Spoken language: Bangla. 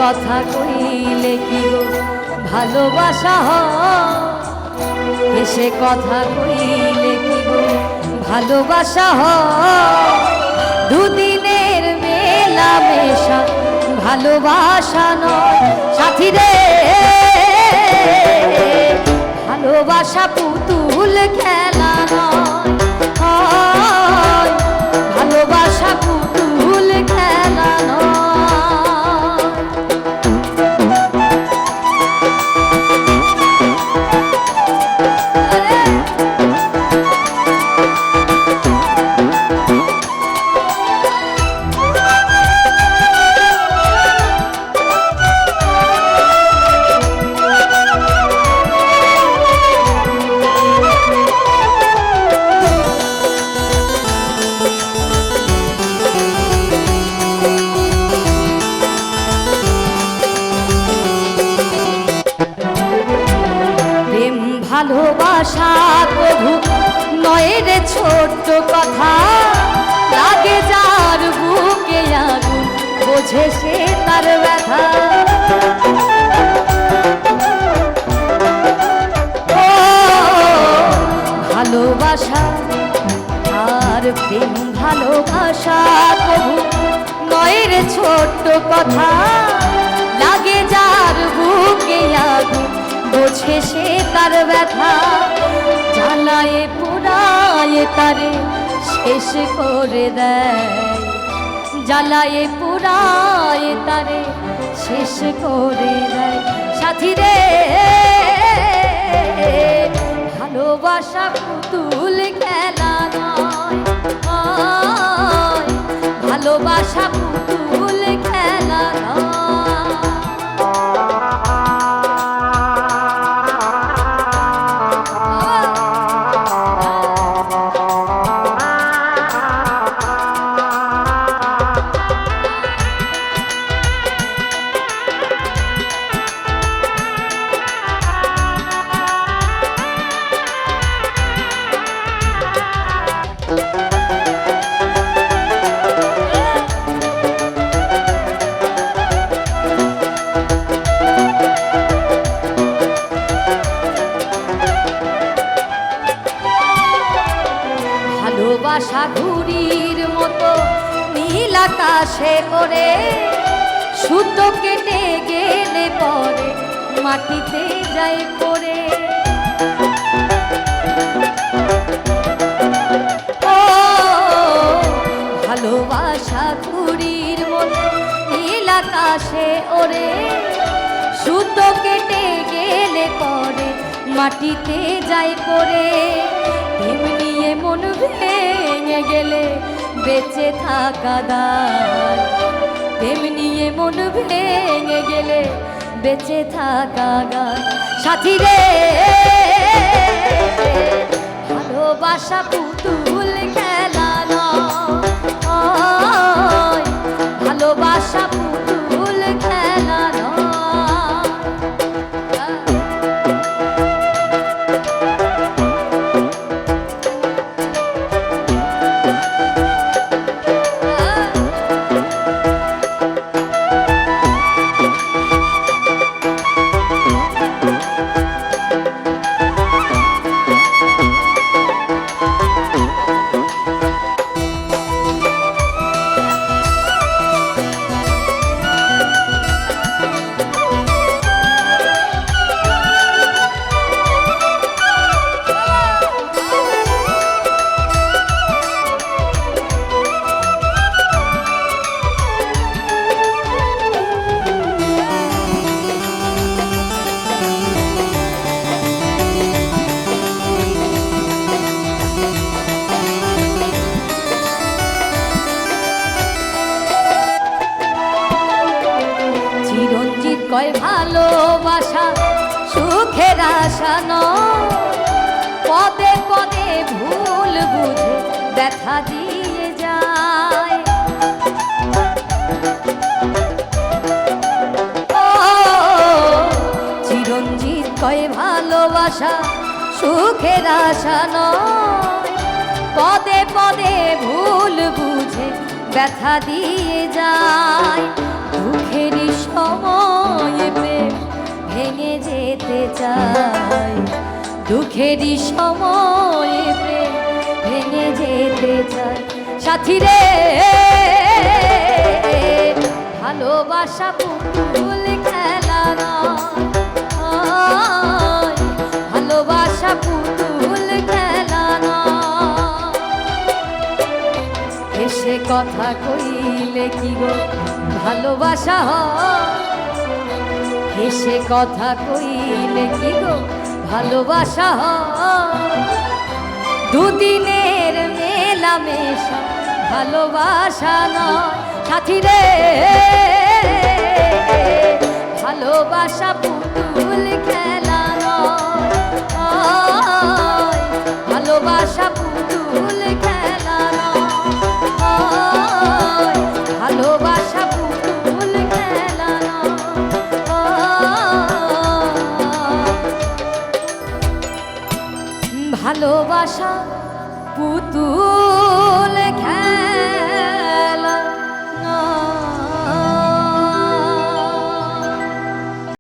কথা কইলে কি গো ভালোবাসা হয়? এসে কথা কইলে কি গো ভালোবাসা হয়? দুদিনের মেলামেশা ভালোবাসা নয় সাথী রে, ভালোবাসা পুতুল খেলা নয়, ভালোবাসা পুতুল খেলা নয়। ভালোবাসা প্রভু নয় রে ছোট্ট কথা, লাগে যার বুকে আগুন বোঝে সে তার ব্যথা। ও ভালোবাসা আর প্রেম ভালোবাসা প্রভু নয় রে ছোট্ট কথা, লাগে যার বুকে আগুন বোঝে সে তার ব্যথা। জ্বালায়ে পোড়ায়ে তারে শেষ করে দেয়, জ্বালায়ে পোড়ায়ে তারে শেষ করে দেয় সাথী রে, ভালোবাসা পুতুল খেলা নয়, ভালোবাসা পুতুল খেলা নয়। ভালোবাসা ঘুড়ির মতো নীল আকাশে ওড়ে, সুতো কেটে গেলে পরে মাটিতে যায় পড়ে। ও ভালোবাসা ঘুড়ির মতো নীল আকাশে ওড়ে, সুতো কেটে গেলে পরে মাটিতে যায় পড়ে। এমনি মন ভেঙে গেলে বেঁচে থাকা দায়, তেমনি মন ভেঙে গেলে বেঁচে থাকা গায় সাথী রে, ভালোবাসা পুতুল খেলা নয়, ভালোবাসা পুতুল খেলা নয়। কয় ভালোবাসা সুখের আশা নয়, পদে পদে ভুল বুঝে ব্যথা দিয়ে যায়। ও চিরঞ্জিত কয় ভালোবাসা সুখের আশা নয়, পদে পদে ভুল বুঝে ব্যথা দিয়ে যায়। দুঃখের সময় প্রেম ভেঙে যেতে চায়, দুঃখেরই সময় প্রেম ভেঙে যেতে চায়। সাথী রে ভালোবাসা পুতুল খেলা নয়, ভালোবাসা পুতুল খেলা নয়। এসে কথা কইলে কি গো ভালোবাসা হয়, এসে কথা কইলে কি গো ভালোবাসা হয়। দুদিনের মেলামেশা ভালোবাসা নয়। সাথী রে ভালোবাসা পুতুল খেলা নয়, ভালোবাসা পুতুল খেলা নয়, ভালোবাসা পুতুল খেলা নয়, ভালোবাসা পুতুল